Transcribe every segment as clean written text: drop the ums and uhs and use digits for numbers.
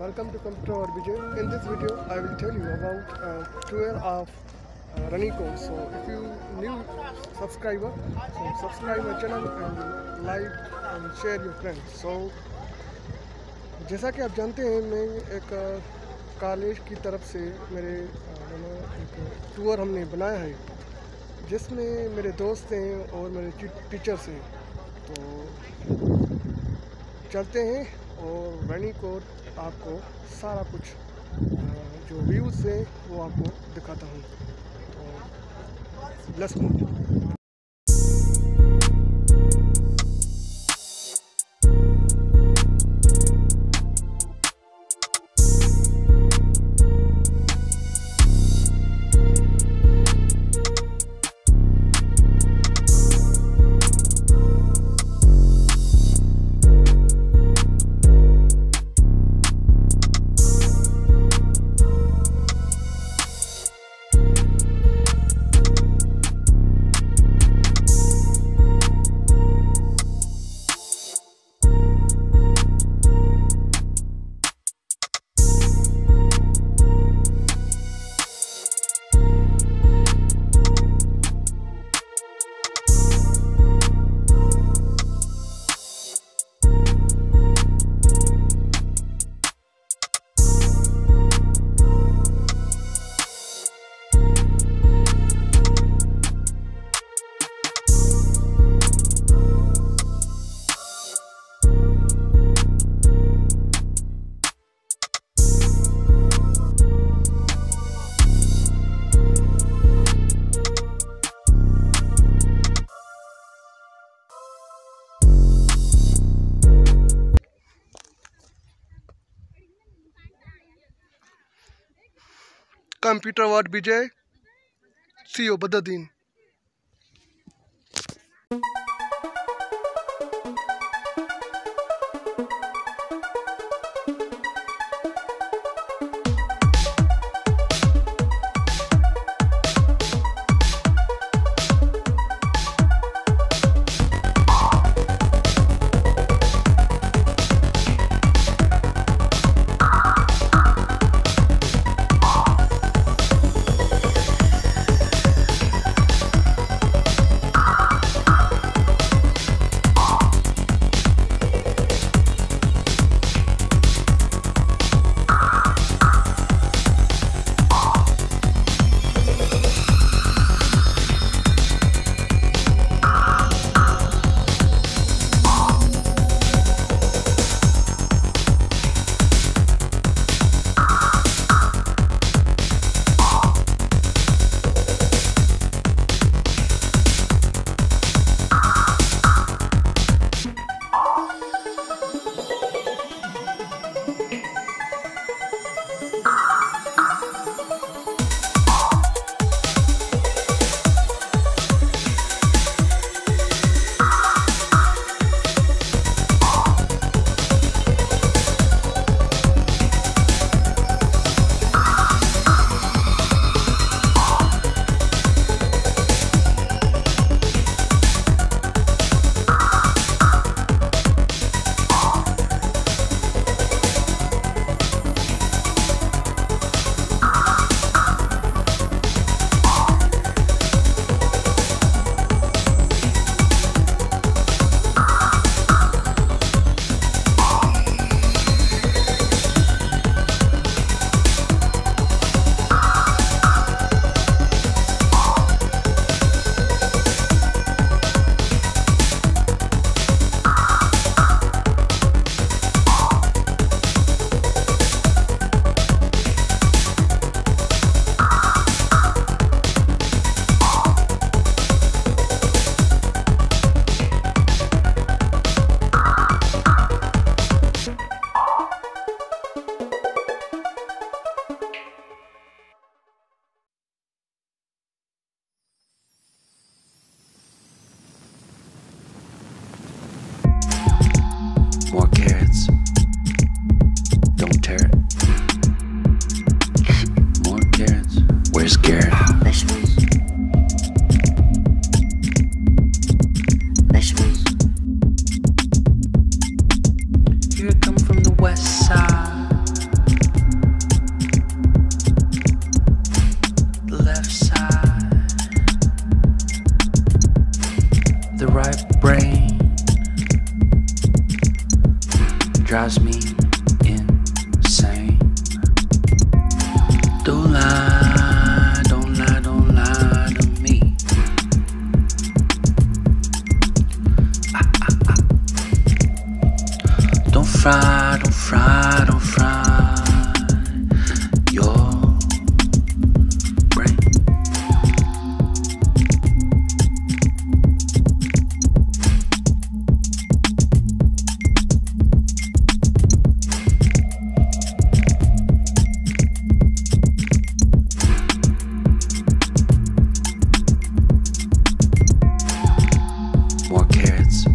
Welcome to Computer or Vijay. In this video, I will tell you about tour of Rani course. So if you new subscriber, so subscribe my channel and like and share your friends. So जैसा कि आप जानते हैं, मैं एक college की तरफ से मेरे एक टूर हमने बनाया है, जिसमें मेरे दोस्त हैं और मेरे टीचर्स हैं। तो चलते हैं और रनी को आपको सारा कुछ जो व्यूज़ है वो आपको दिखाता हूँ। तो let's move. Computer word Vijay, CEO Badruddin. drives me insane. Don't lie, don't lie, don't lie to me. Don't fry, don't fry, don't fry your brain. More carrots,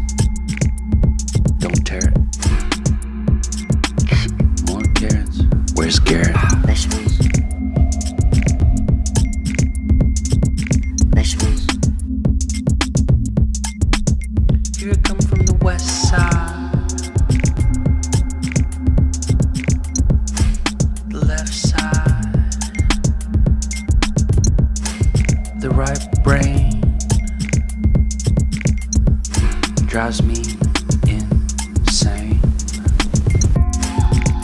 don't tear it. More carrots, where's Garrett? Vegetables. Vegetables. Here I come from the west side, the left side, the right brain drives me insane.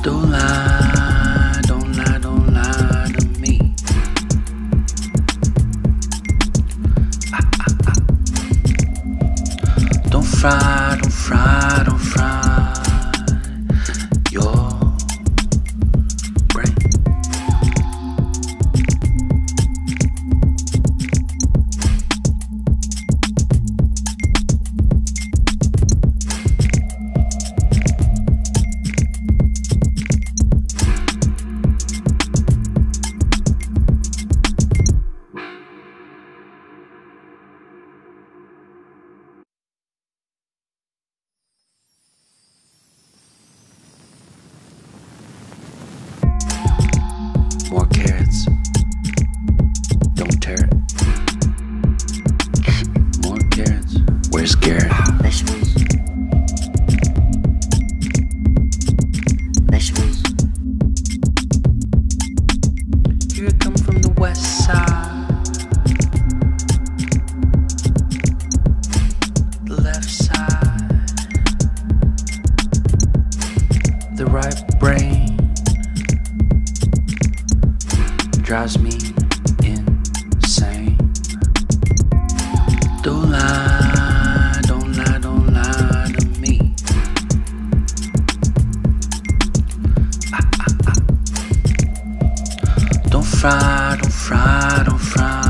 Don't lie, don't lie, don't lie to me. Don't fry, don't fry, don't fry your brain. More carrots, don't tear it. More carrots, where's Garrett? Vegetables. Vegetables. Here I come from the west side, the left side, the right brain drives me insane. Don't lie, don't lie, don't lie to me. Don't fry, don't fry, don't fry